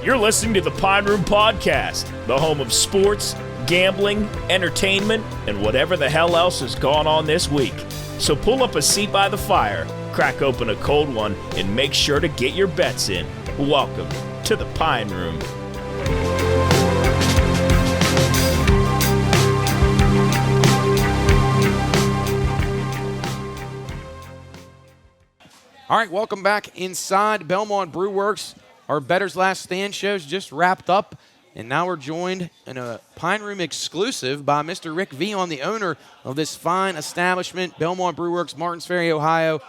You're listening to the Pine Room Podcast, the home of sports, gambling, entertainment, and whatever the hell else has gone on this week. So pull up a seat by the fire, crack open a cold one, and make sure to get your bets in. Welcome to the Pine Room. All right, welcome back inside Belmont Brewerks. Our Bettor's Last Stand show's just wrapped up, and now we're joined in a Pine Room exclusive by Mr. Rick Veon, the owner of this fine establishment, Belmont Brewerks, Martins Ferry, Ohio.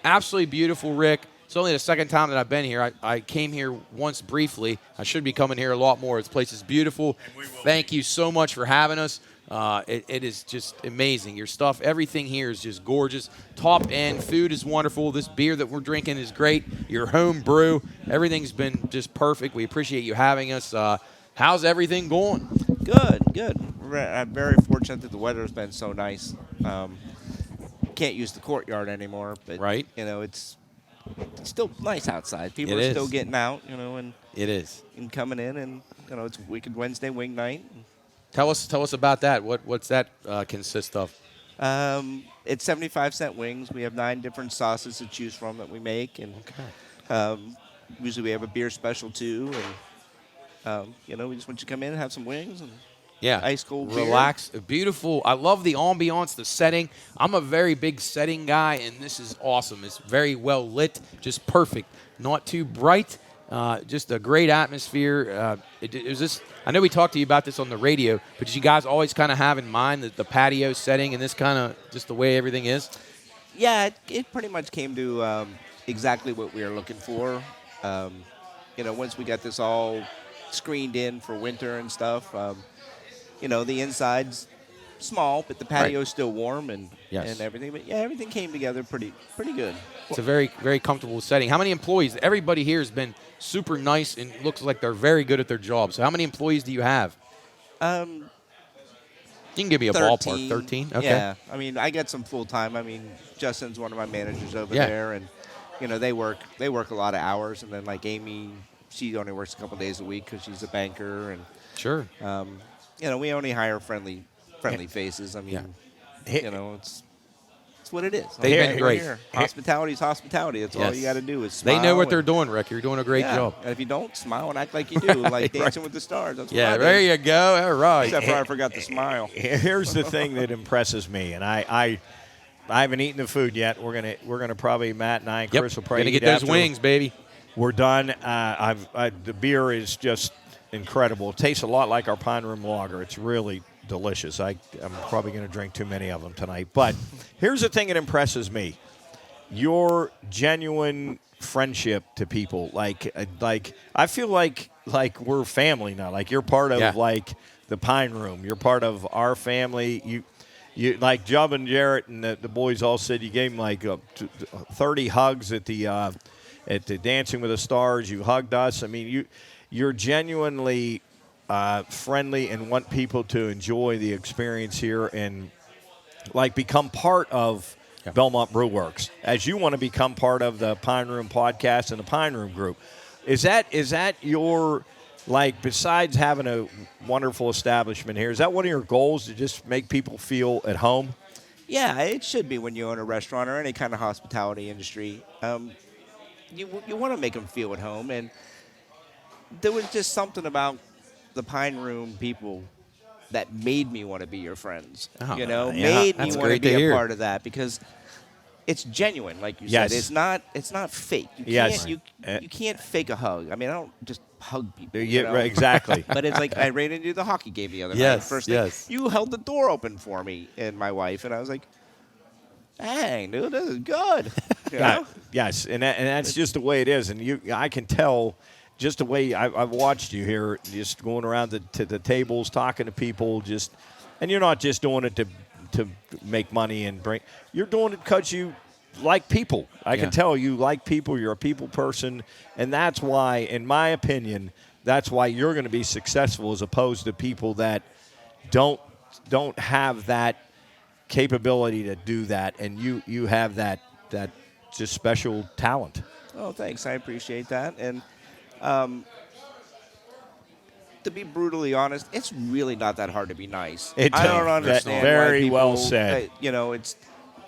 Absolutely beautiful, Rick. It's only the second time that I've been here. I came here once briefly. I should be coming here a lot more. This place is beautiful. Thank you so much for having us. It is just amazing. Your stuff, everything here is just gorgeous. Top end, food is wonderful. This beer that we're drinking is great. Your home brew, everything's been just perfect. We appreciate you having us. How's everything going? Good. I'm very fortunate that the weather's been so nice. Can't use the courtyard anymore, but right. It's still nice outside. People It are is. still getting out, and It is. and coming in, and it's Wicked Wednesday wing night. Tell us about that. What's that consist of? It's 75-cent wings. We have 9 different sauces to choose from that we make, and usually we have a beer special too. And we just want you to come in and have some wings and ice cold beer. Relax, beautiful. I love the ambiance, the setting. I'm a very big setting guy, and this is awesome. It's very well lit, just perfect. Not too bright. Just a great atmosphere. It was this. I know we talked to you about this on the radio, but did you guys always kind of have in mind the patio setting and this kind of just the way everything is? Yeah, it pretty much came to exactly what we were looking for. Once we got this all screened in for winter and stuff, the inside's small, but the patio's still warm and everything. But yeah, everything came together pretty good. It's a very, very comfortable setting. How many employees? Everybody here has been super nice and looks like they're very good at their job. So how many employees do you have? You can give me a 13. ballpark. 13? Okay. Yeah. I got some full-time. Justin's one of my managers over there, and, they work a lot of hours. And then, like Amy, she only works a couple days a week because she's a banker. And Sure. we only hire friendly faces. It's what it is. They've been great. Hospitality's hospitality. That's all you got to do is smile. They know what they're doing, Rick. You're doing a great job. And if you don't, smile and act like you do, like Dancing with the Stars. That's what I there do. you go. All right. Except for I forgot to smile. Here's the thing that impresses me, and I haven't eaten the food yet. We're gonna probably, Matt and I and Chris will probably Gonna eat get those after wings, baby. We're done. The beer is just incredible. It tastes a lot like our Pine Room Lager. It's really delicious. I'm probably going to drink too many of them tonight. But here's the thing that impresses me. Your genuine friendship to people. Like I feel like we're family now. Like you're part of like the Pine Room. You're part of our family. You like Job and Jarrett and the boys all said you gave them like 30 hugs at the Dancing with the Stars. You hugged us. You're genuinely friendly and want people to enjoy the experience here and become part of Belmont Brewerks as you want to become part of the Pine Room podcast and the Pine Room group. Is that your, besides having a wonderful establishment here, is that one of your goals to just make people feel at home? Yeah, it should be when you own a restaurant or any kind of hospitality industry. You want to make them feel at home, and there was just something about the Pine Room people that made me want to be your friends. Made me want to be a part of that because it's genuine, like you said. It's not fake. You can't fake a hug. I don't just hug people. Right, exactly. But it's like I ran into the hockey game the other night. First thing, you held the door open for me and my wife, and I was like, dang, dude, this is good. Yes, and that's just the way it is. And I can tell just the way I've watched you here, just going around to the tables, talking to people, and you're not just doing it to make money and bring. You're doing it because you like people. I can tell you like people. You're a people person, and that's why, in my opinion, that's why you're going to be successful as opposed to people that don't have that capability to do that, and you have that just special talent. Oh, thanks. I appreciate that. And to be brutally honest, it's really not that hard to be nice. I don't understand. Very why people, well said. It's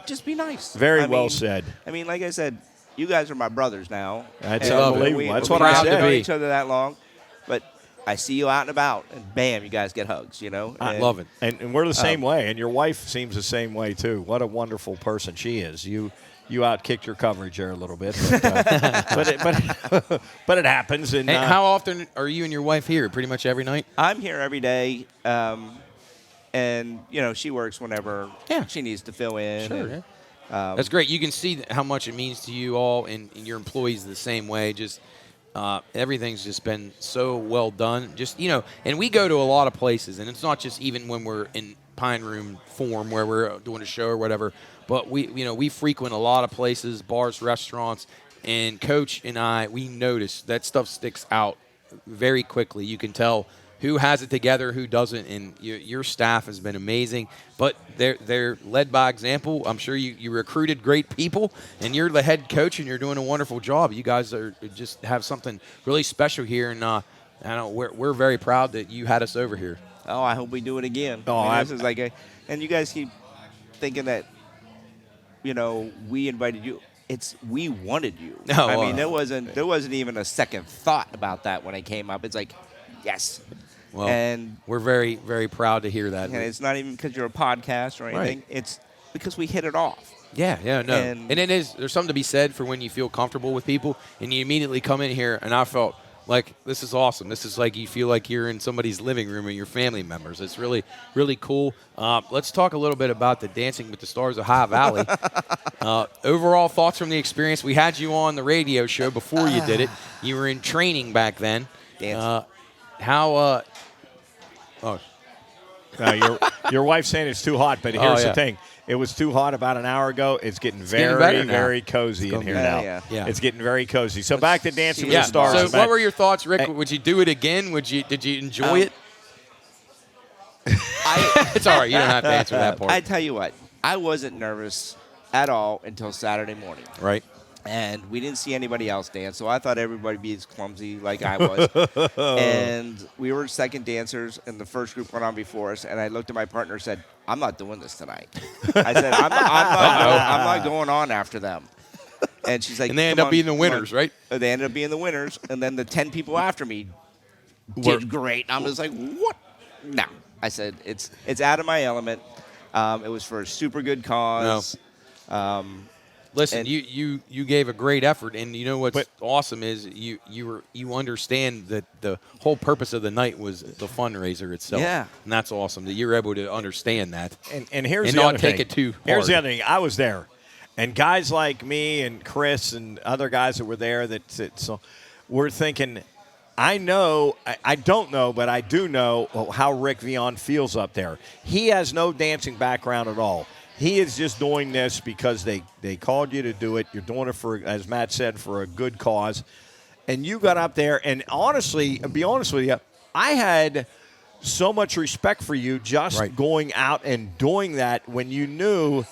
just be nice. Very I well mean, said. I mean, like I said, you guys are my brothers now. That's And unbelievable. That's what we I haven't said. known each other that long, but I see you out and about, and bam, you guys get hugs. I love it. And we're the same way, and your wife seems the same way too. What a wonderful person she is. You outkicked your coverage there a little bit, but it happens. And how often are you and your wife here? Pretty much every night? I'm here every day, and she works whenever she needs to fill in. Sure. And, That's great. You can see how much it means to you all, and your employees the same way. Just everything's just been so well done. Just and we go to a lot of places, and it's not just even when we're in Pine Room form where we're doing a show or whatever. But we frequent a lot of places, bars, restaurants, and Coach and I, we notice that stuff sticks out very quickly. You can tell who has it together, who doesn't, and your staff has been amazing. But they're led by example. I'm sure you recruited great people, and you're the head coach, and you're doing a wonderful job. You guys are just have something really special here, and we're very proud that you had us over here. Oh, I hope we do it again. This is like and you guys keep thinking that we invited you. We wanted you. No, I mean, there wasn't even a second thought about that when it came up. It's like, yes. Well, and we're very, very proud to hear that. And it's not even because you're a podcast or anything. Right. It's because we hit it off. Yeah, no. And there's something to be said for when you feel comfortable with people and you immediately come in here, and I felt like, this is awesome. This is like you feel like you're in somebody's living room or your family members. It's really, really cool. Let's talk a little bit about the Dancing with the Stars of High Valley. Overall thoughts from the experience. We had you on the radio show before you did it. You were in training back then. Your wife's saying it's too hot, but here's the thing. It was too hot about an hour ago. It's getting very cozy in here now. Yeah. It's getting very cozy. So back to Dancing with the Stars. So what were your thoughts, Rick? Would you do it again? Did you enjoy it? It's all right. You don't have to answer that part. I tell you what, I wasn't nervous at all until Saturday morning. Right. And we didn't see anybody else dance, so I thought everybody would be as clumsy like I was. And we were second dancers, and the first group went on before us. And I looked at my partner and said, I'm not doing this tonight. I said, I'm not going on after them. And she's like, and they end up being the winners, right? They ended up being the winners. And then the 10 people after me did great. I'm just like, what? No. I said, it's out of my element. It was for a super good cause. No. Listen, you gave a great effort, and you know what's awesome is you understand that the whole purpose of the night was the fundraiser itself. Yeah, and that's awesome that you're able to understand that. And here's and the not other take thing. it too hard. Here's the other thing. I was there, and guys like me and Chris and other guys that were there so we're thinking. I don't know, but I do know how Rick Veon feels up there. He has no dancing background at all. He is just doing this because they called you to do it. You're doing it for, as Matt said, for a good cause. And you got up there, and honestly, to be honest with you, I had so much respect for you just going out and doing that when you knew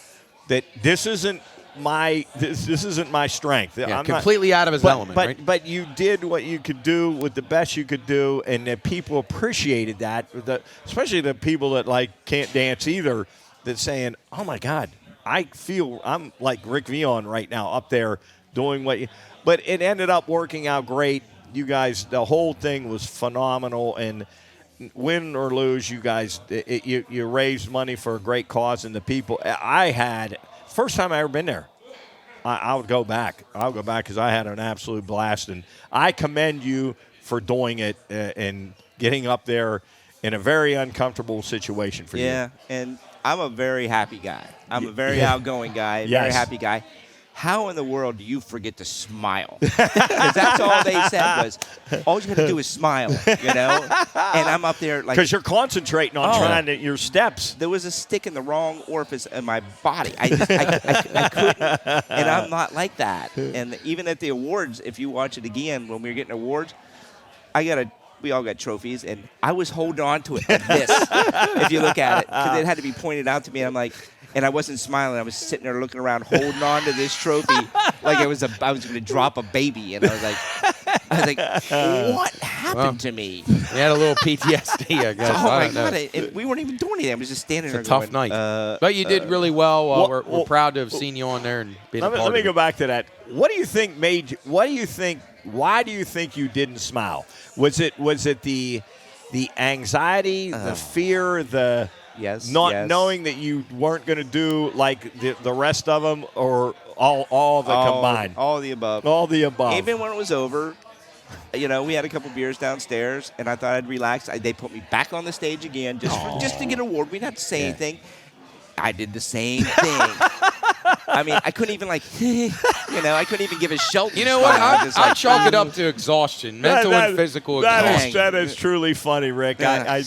that this isn't my strength. Yeah, I'm completely out of his element. Right? But you did what you could do with the best you could do, and the people appreciated that. Especially the people that can't dance either. That's saying, oh, my God, I feel I'm like Rick Veon right now up there doing what you – but it ended up working out great. You guys, the whole thing was phenomenal, and win or lose, you guys, you raised money for a great cause, and the people – I had – first time I ever been there. I would go back. I'll go back because I had an absolute blast, and I commend you for doing it and getting up there in a very uncomfortable situation for you. Yeah, and – I'm a very happy guy. I'm a very outgoing guy, very happy guy. How in the world do you forget to smile? Because that's all they said was, all you got to do is smile, And I'm up there like... Because you're concentrating on trying your steps. There was a stick in the wrong orifice in my body. I couldn't, and I'm not like that. And even at the awards, if you watch it again, when we were getting awards, we all got trophies, and I was holding on to it like this, if you look at it, because it had to be pointed out to me. I'm like, and I wasn't smiling. I was sitting there looking around, holding on to this trophy like I was going to drop a baby, and I was like, what happened to me? He had a little PTSD, I guess. Oh I my don't know. God! We weren't even doing anything. I was just standing there. It's a tough going, night. But you did really well. We're proud to have seen you on there and been a part Let me of go it. back to that. What do you think made you? What do you think? Why do you think you didn't smile? Was it the anxiety, the fear, the not knowing that you weren't going to do like the rest of them, or all of the combined? All the above. All the above. Even when it was over, we had a couple beers downstairs, and I thought I'd relax. They put me back on the stage again just to get an award. We didn't have to say anything. I did the same thing. I mean, I couldn't even I couldn't even give a Shelton. You know what? smile. I chalk it up to exhaustion, mental and physical exhaustion. That is truly funny, Rick. I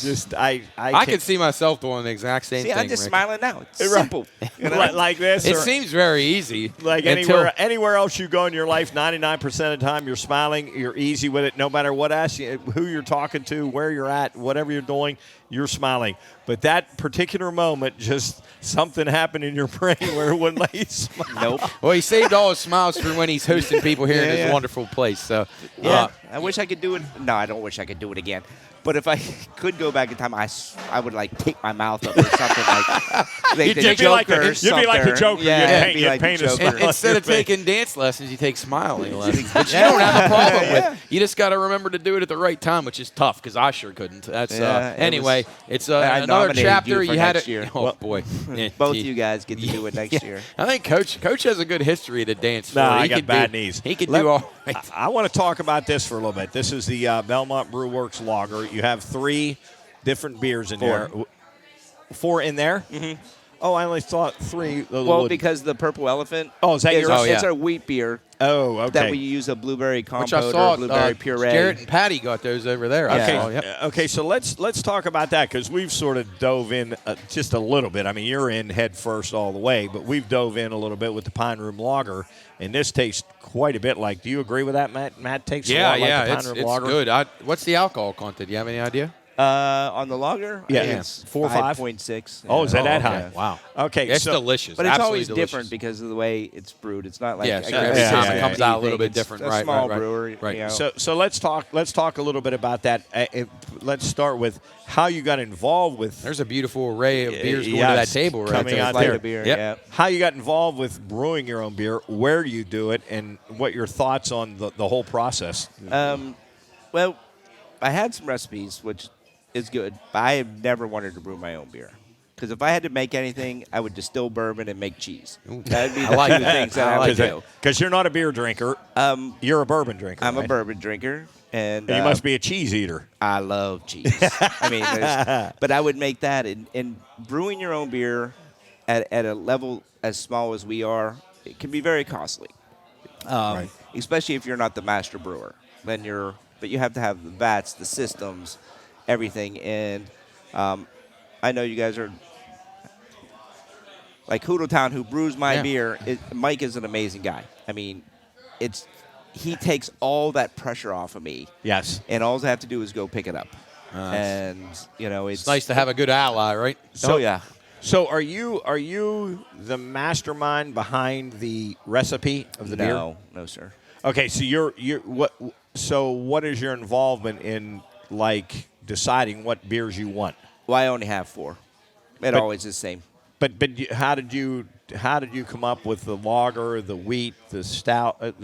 could see myself doing the exact same thing. I'm just Rick. smiling now. It's simple. like this. It seems very easy. Like anywhere else you go in your life, 99% of the time you're smiling, you're easy with it, no matter what who you're talking to, where you're at, whatever you're doing, you're smiling. But that particular moment, just something happened in your brain where it wouldn't let you smile. Nope. Well, he saved all his smiles for when he's hosting people here in this wonderful place. So, I wish I could do it. No, I don't wish I could do it again. But if I could go back in time, I would take my mouth up or something like the You'd be like the Joker. Yeah, you'd paint a smile. instead of taking dance lessons, you take smiling lessons, which you don't have a problem with. You just got to remember to do it at the right time, which is tough because I sure couldn't. That's anyway. It's another chapter. You had it. Oh boy, both you guys get to do it next year. I think Coach has a good history of the dance. No, I got bad knees. He could do all right. I want to talk about this for a little bit. This is the Belmont Brewerks Lager. You have 3 different beers in there. 4 in there? Mm-hmm. Oh, I only thought 3. Well, because the Purple Elephant is that yours? It's our wheat beer. Oh, okay. That we use a blueberry Which I compote saw or blueberry puree. Garrett and Patty got those over there. Okay, so let's talk about that because we've sort of dove in just a little bit. I mean, you're in head first all the way, but we've dove in a little bit with the Pine Room Lager, and this tastes quite a bit like. Do you agree with that, Matt? Matt tastes a lot like the Pine Room Lager. It's good. What's the alcohol content? Do you have any idea? On the lager, yeah, it's 4 or 5? 5.6. Oh, is that high? Yeah. Wow. Okay, it's delicious. But it's absolutely always delicious. different because of the way it's brewed. It's not like every time it comes out a little bit different. It's a small brewery. Right. You know. So let's talk a little bit about that. Let's start with how you got involved with. There's a beautiful array of beers going to that table right coming there. out there. Beer, yep. How you got involved with brewing your own beer, where you do it, and what your thoughts on the whole process. Well, I had some recipes, which is good, but I have never wanted to brew my own beer. Because if I had to make anything, I would distill bourbon and make cheese. That would be the two things that I would do. Because you're not a beer drinker. You're a bourbon drinker. I'm a bourbon drinker. And you must be a cheese eater. I love cheese. I mean, but I would make that. And brewing your own beer at a level as small as we are, it can be very costly. Especially if you're not the master brewer. But you have to have the vats, the systems, everything. And I know you guys are like Hoodletown, who brews my beer. Mike is an amazing guy. I mean, he takes all that pressure off of me. Yes. And all I have to do is go pick it up. And it's nice to have a good ally, right? So are you the mastermind behind the recipe of the beer? No, sir. Okay, so you're what? So what is your involvement in like deciding what beers you want? Well, I only have 4. It always is the same. But how did you come up with the lager, the wheat, the stout,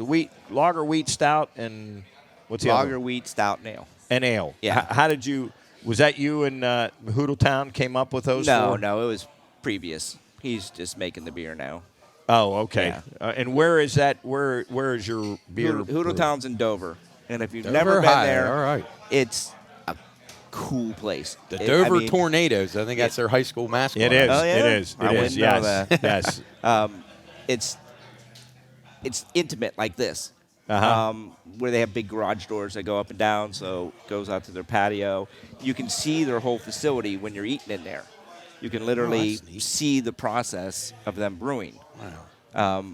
lager, wheat, stout, and what's the lager, other? wheat, stout, and ale. And ale. Yeah. How did you? Was that you and Hoodletown came up with those? No, 4? no, it was previous. He's just making the beer now. Oh, okay. Yeah. And where is that? Where is your beer? Hoodletown's in Dover, and if you've Dover never been High, there, all right. It's a cool place. The Dover Tornadoes. I think that's their high school mascot. It is. Oh, yeah? It is. I wouldn't know that. Yes. It's intimate like this. Where they have big garage doors that go up and down, so it goes out to their patio. You can see their whole facility when you're eating in there. You can literally see the process of them brewing. Wow.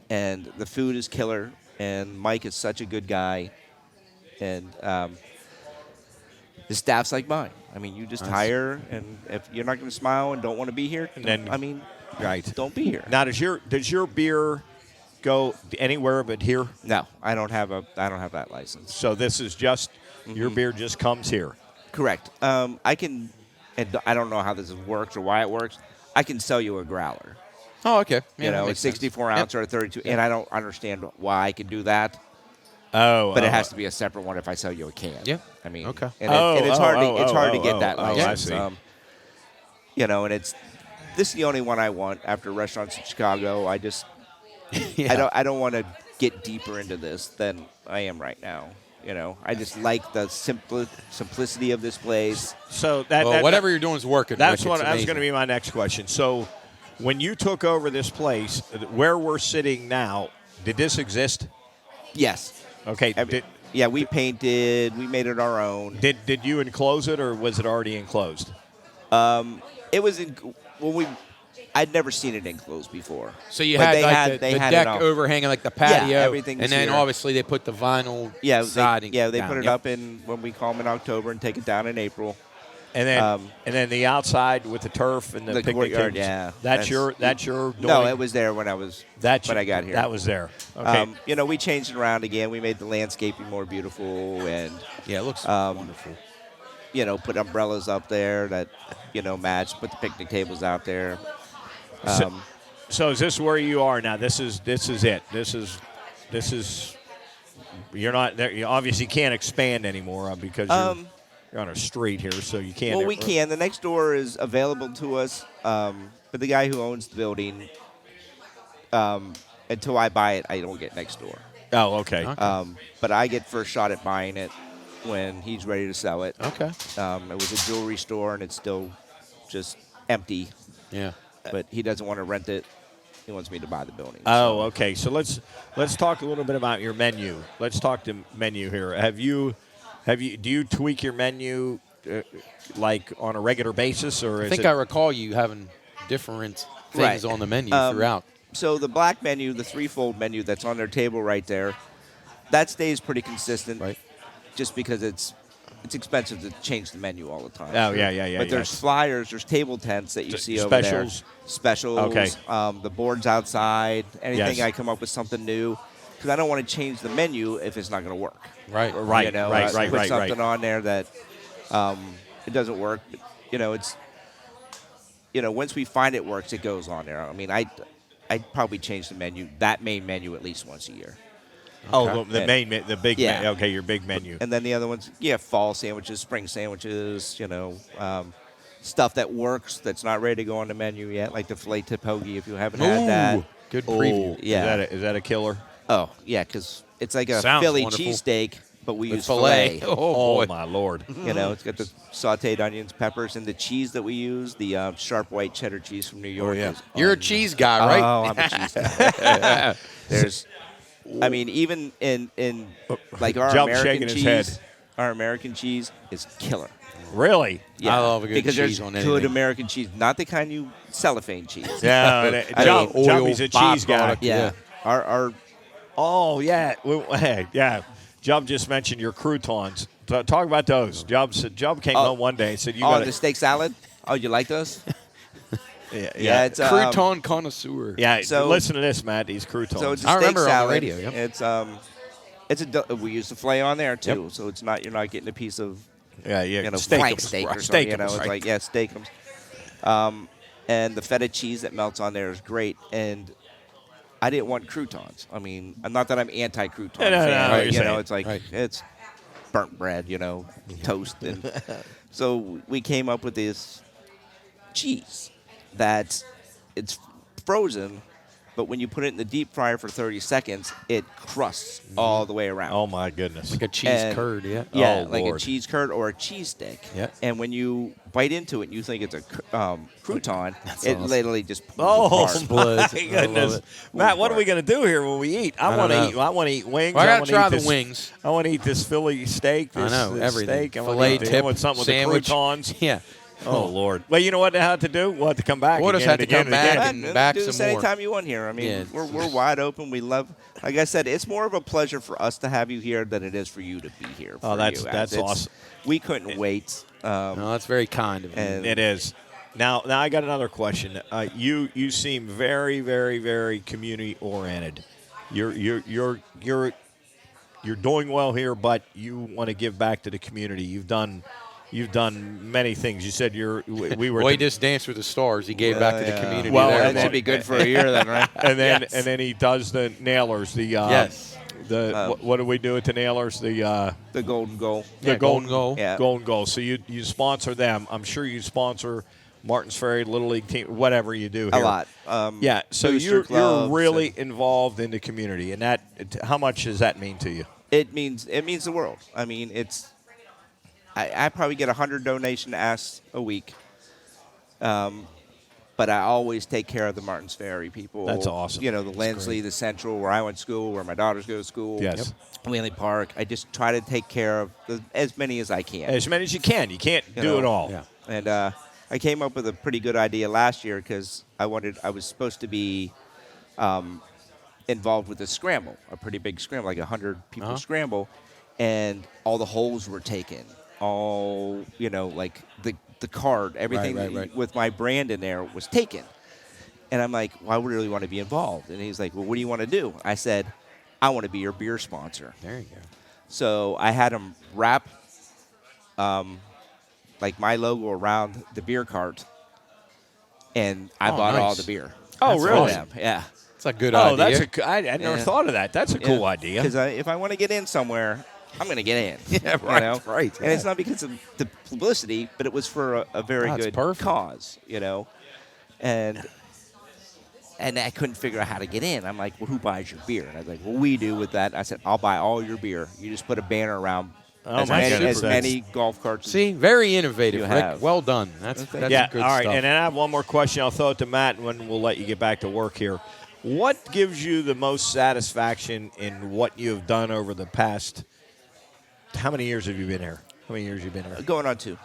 And the food is killer, and Mike is such a good guy. And the staff's like mine. I mean, you just hire, and if you're not going to smile and don't want to be here, then don't be here. Now, does your beer go anywhere but here? No, I don't have that license. So this is just your beer just comes here. Correct. I can, and I don't know how this works or why it works. I can sell you a growler. Oh, okay. Yeah, You that know, makes a sense. 64 ounce or a 32, and I don't understand why I can do that. Oh, But it has to be a separate one if I sell you a can. Yeah. I mean, Okay. And, it's hard to get that I license. see. You know, and this is the only one I want after restaurants in Chicago. I just Yeah. I don't want to get deeper into this than I am right now. You know, I just like the simplicity of this place. So that, Well, that whatever you're doing is working. That's Rick. what It's that was amazing. going to be my next question. So, when you took over this place, where we're sitting now, did this exist? Yes. Okay. Yeah, we painted. We made it our own. Did you enclose it, or was it already enclosed? It was in. Well, I'd never seen it enclosed before. So you But had they like had- the they had it deck all. overhanging, like the patio, everything was and then here. obviously they put the vinyl siding. they down. put it Yep. up in when we call them in October and take it down in April. And then the outside with the turf and the picnic courtyard. tables. Yeah, That's your doing? No, it was there when I got here. That was there. Okay. You know, we changed it around again. We made the landscaping more beautiful, and Yeah, it looks wonderful. you know, put umbrellas up there that match. Put the picnic tables out there. So is this where you are now? This is it. This is. You're not there. You obviously can't expand anymore because you're on a street here, so you can't. Well, we can. The next door is available to us, but the guy who owns the building, until I buy it, I don't get next door. Oh, okay. But I get first shot at buying it when he's ready to sell it. Okay. It was a jewelry store, and it's still just empty. Yeah. But he doesn't want to rent it. He wants me to buy the building. Oh, okay. So let's talk a little bit about your menu. Let's talk to menu here. Do you tweak your menu like on a regular basis, or I is think it? I recall you having different things Right. on the menu Um, throughout. So the black menu, the threefold menu that's on their table right there, that stays pretty consistent. Right. Just because it's expensive to change the menu all the time. Oh, yeah. But there's flyers, there's table tents that you see over Specials? there. Specials. Okay. The boards outside. Anything Yes. I come up with something new. Because I don't want to change the menu if it's not going to work. Right. Right, You know, right. Put something on there that it doesn't work. But, it's once we find it works, it goes on there. I mean, I'd probably change the menu, that main menu, at least once a year. Oh, the main, the big. Yeah. Okay, your big menu. And then the other ones, fall sandwiches, spring sandwiches, stuff that works that's not ready to go on the menu yet, like the filet tip hoagie if you haven't had that. Good preview. Oh, Yeah. Is that a killer? Oh, yeah, because it's like a Sounds Philly wonderful. cheesesteak, but we With use filet. filet. Oh, boy. my Lord. It's got the sautéed onions, peppers, and the cheese that we use, the sharp white cheddar cheese from New York. is You're a cheese guy, right? Oh, I'm a cheese guy. There's, even in like our Jump American shaking his cheese, head. our American cheese is killer. Really? Yeah, I love a good because cheese there's on good anything. American cheese, not the kind you cellophane cheese. Yeah. Jumpy's a cheese guy. Yeah. Our Oh, yeah. Yeah. Jump just mentioned your croutons. Talk about those. Jump came home one day and said, "You got the steak salad. Oh, you like those? Yeah. It's Crouton connoisseur. Yeah. So- listen to this, Matt. These croutons. So it's a I steak remember on the salad. radio, yep. We use the filet on there too, so it's not you're not getting a piece of yeah. flank steak or something. Steakums, It's right. like steakums. And the feta cheese that melts on there is great. And I didn't want croutons. I mean, not that I'm anti-crouton No, fan, no, but, you're saying. it's like Right. it's burnt bread, toast, and so we came up with this cheese that it's frozen, but when you put it in the deep fryer for 30 seconds, it crusts all the way around. Oh, my goodness. Like a cheese And- curd, yeah. Yeah, Oh, like Lord. a cheese curd or a cheese stick. Yeah. And when you bite into it and you think it's a crouton, it awesome. literally just pulls Oh, apart. Splits. my I love goodness. it. Matt, what are we going to do here when we eat? I want don't to know. eat. I want to eat wings. Well, I gotta wanna try eat the this- wings. I want to eat this Philly steak. This, I know, this everything. Steak. I wanna Filet eat the- I tip, want something sandwich. with the croutons. Yeah. Oh, Lord. Well, you know what they have to do? We'll have to come back. We'll just again have and to again come and again. back and back do some this more. anytime you want here. I mean, Yeah. we're wide open. We love, like I said, it's more of a pleasure for us to have you here than it is for you to be here. Oh, for that's- you. that's It's- awesome. We couldn't wait. No, that's very kind of you. And It is. Now I got another question. You seem very, very, very community oriented. you're doing well here, but you want to give back to the community. You've done many things. You said we were. Well, he just danced with the stars. He gave back to the community. Well, there. that should be good for a year then, right? And then he does the nailers. The Yes. What do we do at the nailers? The golden goal. The golden goal. Yeah. Golden goal. So you sponsor them. I'm sure you sponsor Martin's Ferry Little League team, whatever you do here. A lot. Yeah. So booster you're clubs really and- involved in the community, and how much does that mean to you? It means the world. I mean, I probably get 100 donation asks a week, but I always take care of the Martins Ferry people. That's awesome. You know, the Lindsley, the Central, where I went to school, where my daughters go to school. Yes. Whaley Park. I just try to take care of as many as I can. As many as you can. You can't You do know, it all. Yeah. And I came up with a pretty good idea last year because I was supposed to be involved with a scramble, a pretty big scramble, like 100 people scramble, and all the holes were taken. All, like the card, everything Right. with my brand in there was taken. And I'm like, well, I really want to be involved. And he's like, well, what do you want to do? I said, I want to be your beer sponsor. There you go. So I had him wrap like my logo around the beer cart, and I bought nice. all the beer. Oh, That's really? for them. Yeah. It's a good Oh, idea. I never Yeah. thought of that. That's a cool idea. Because if I want to get in somewhere, I'm going to get in. Yeah, right, You know? right, And it's not because of the publicity, but it was for a very That's good perfect. cause, And I couldn't figure out how to get in. I'm like, well, who buys your beer? And I was like, well, we do with that. I said, I'll buy all your beer. You just put a banner around Oh, my goodness. as many golf carts. See, very innovative, You Rick. have. Well done. That's Yeah, good all right. stuff. And then I have one more question. I'll throw it to Matt, and then we'll let you get back to work here. What gives you the most satisfaction in what you've done over the past? How many years have you been here? How many years have you been here? Going on 2.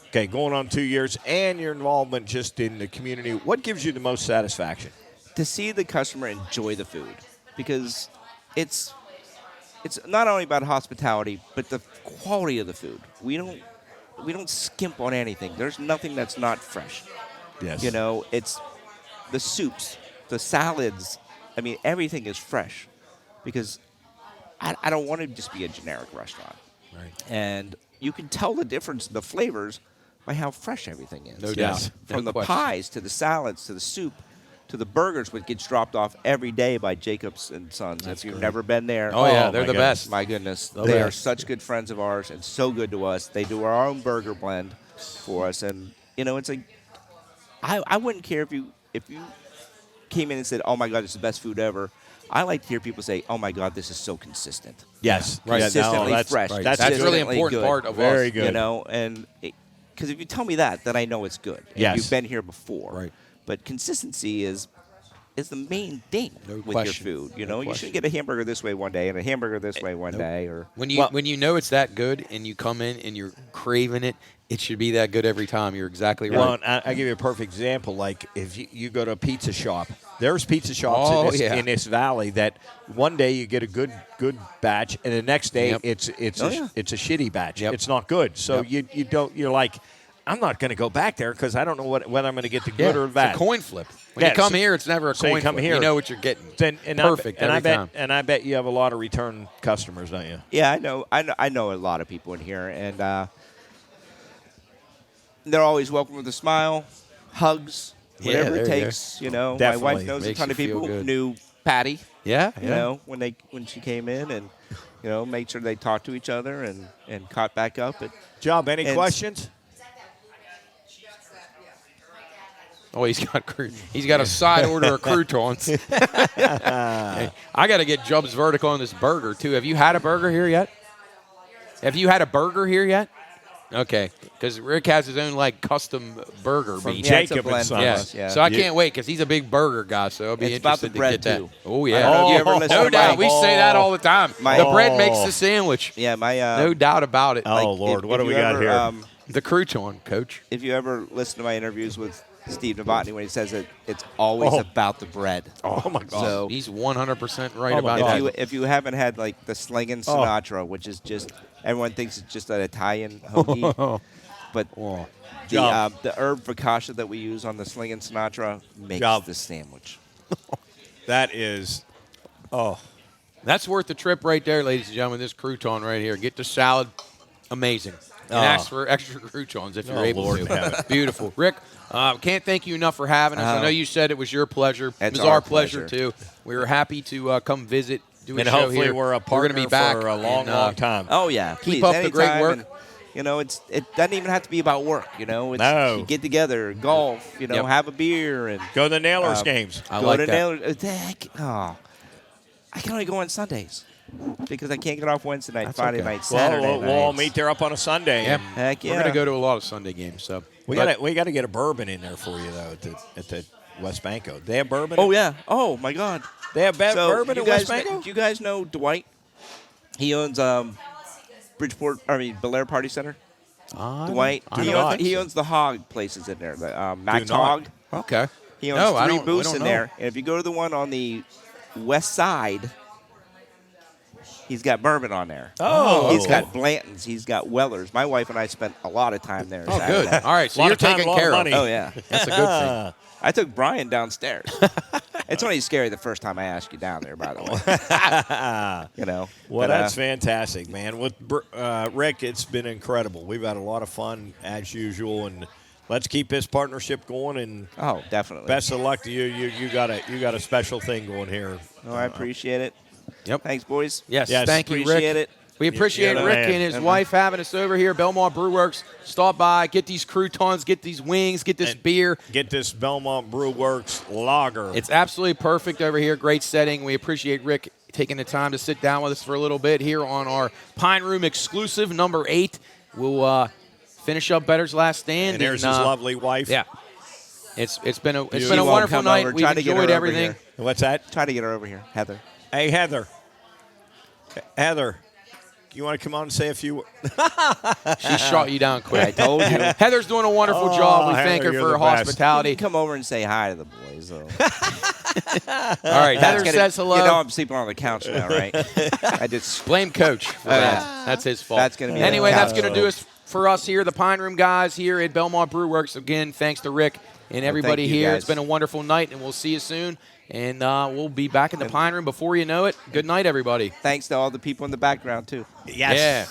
Okay, going on 2 years, and your involvement just in the community. What gives you the most satisfaction? To see the customer enjoy the food, because it's not only about hospitality, but the quality of the food. We don't skimp on anything. There's nothing that's not fresh. Yes. It's the soups, the salads. I mean, everything is fresh, because I don't want to just be a generic restaurant. Right. And you can tell the difference in the flavors by how fresh everything is. No doubt. From No the question. pies to the salads to the soup to the burgers, which gets dropped off every day by Jacobs and Sons. If you've never been there, Oh, yeah, Oh, they're my the goodness. best. my goodness, The they are best. such good friends of ours and so good to us. They do our own burger blend for us, and it's like I wouldn't care if you came in and said, "Oh my God, it's the best food ever." I like to hear people say, "Oh my God, this is so consistent." Yes. Right. Yeah, Consistently that's, fresh. Right. That's That's a really consistently important good. part of Very us. good. And because if you tell me that, then I know it's good. And Yes. you've been here before. Right. But consistency is the main thing No with question. your food. No You question. shouldn't get a hamburger this way one day and a hamburger this way one day, or When Well- you know it's that good and you come in and you're craving it, it should be that good every time. You're exactly right. Well, and I give you a perfect example. Like if you go to a pizza shop, there's pizza shops Oh, in this valley that one day you get a good batch, and the next day Yep. it's Oh, a, yeah. it's a shitty batch. Yep. It's not good. So Yep. you're like, I'm not going to go back there because I don't know whether I'm going to get the good or the bad. It's a coin flip. When Yeah, you come so- here, it's never a so coin you come flip. here. You know what you're getting. And Perfect I every bet time. and I bet you have a lot of return customers, don't you? yeah, I know a lot of people in here, and they're always welcome with a smile, hugs, Yeah, whatever there it you go. takes. My Definitely. wife knows a Makes ton of you feel people. good. Knew Patty. Yeah, When she came in, and made sure they talked to each other and caught back up. Job, any And- questions? Oh, he's got a side order of croutons. Hey, I got to get Jub's vertical on this burger too. Have you had a burger here yet? Okay, because Rick has his own custom burger From bean. Yeah, it's a Jacob and blend Sons. from Yeah. us, yeah. So I You- can't wait because he's a big burger guy. So I'll be It's about interested the bread, to get too. that. Oh I yeah, don't know if you ever Oh, listen no to doubt. my- We say that all the time. My- The bread makes the sandwich. Yeah, my No doubt about it. Oh, Lord, what do we got here? The crouton, Coach. If you ever listen to my interviews with Steve Novotny, when he says it, it's always Oh. about the bread. Oh my God! So He's 100% right Oh, my about God. that. if you haven't had the Slingin' Oh. Sinatra, which is just everyone thinks it's just an Italian hoagie, but Oh. the herb focaccia that we use on the Slingin' Sinatra makes Job. the sandwich. That is, That's worth the trip right there, ladies and gentlemen. This crouton right here. Get the salad. Amazing. And ask for extra croutons if you're able to. Beautiful. Rick, can't thank you enough for having us. I know you said it was your pleasure. It was our pleasure, too. We were happy to come visit, do a and show hopefully here. we're a partner We're gonna be back for a long, long time. Oh, yeah. Keep up the great work. And, it doesn't even have to be about work, It's, No. you get together, golf, have a beer. And Go to the Nailers games. I like that. Nailers. I can only go on Sundays because I can't get off Wednesday night, Friday night, Saturday night. We'll all meet there up on a Sunday. Yeah. Heck yeah. We're going to go to a lot of Sunday games. So We got to get a bourbon in there for you, though, at the West Banco. They have bourbon? Oh, yeah. Oh, my God. They have bourbon at West Banco? Do you guys know Dwight? He owns Bel Air Party Center. Dwight. He owns the Hog places in there. The Max Hog. Okay. He owns 3 booths in there. And if you go to the one on the west side, he's got bourbon on there. Oh. He's got Blanton's. He's got Weller's. My wife and I spent a lot of time there. Oh, good. All right, so Lot you're of time, taken lot of care of. money. Oh, yeah. That's a good thing. I took Brian downstairs. It's only scary the first time I ask you down there, by the way. Well, that's fantastic, man. With Rick, it's been incredible. We've had a lot of fun, as usual, and let's keep this partnership going. And oh, definitely. Best of luck to you. You got a special thing going here. Oh, I appreciate it. Yep. Thanks, boys. Yes. Thank you, Rick. Appreciate it. We appreciate Yeah, Rick man. and his wife having us over here. Belmont Brewerks. Stop by, get these croutons, get these wings, get this beer. Get this Belmont Brewerks lager. It's absolutely perfect over here. Great setting. We appreciate Rick taking the time to sit down with us for a little bit here on our Pine Room exclusive, number 8. We'll finish up Better's Last Stand. And there's his lovely wife. Yeah. It's been a won't wonderful come night. over. We've Try to get her enjoyed over everything. here. What's that? Try to get her over here, Heather. Hey, Heather. Heather, you want to come on and say a few? She shot you down quick. I told you. Heather's doing a wonderful job. We Heather, thank her you're for her the best. hospitality. Come over and say hi to the boys, though. All right, Heather says hello. I'm sleeping on the couch now, right? I just Blame Coach for that. That's his fault. That's gonna be anyway, the that's couch. going to do us for us here, the Pine Room guys here at Belmont Brewerks. Again, thanks to Rick and everybody thank you, here. guys. It's been a wonderful night, and we'll see you soon. And we'll be back in the Pine Room before you know it. Good night, everybody. Thanks to all the people in the background, too. Yes. Yeah.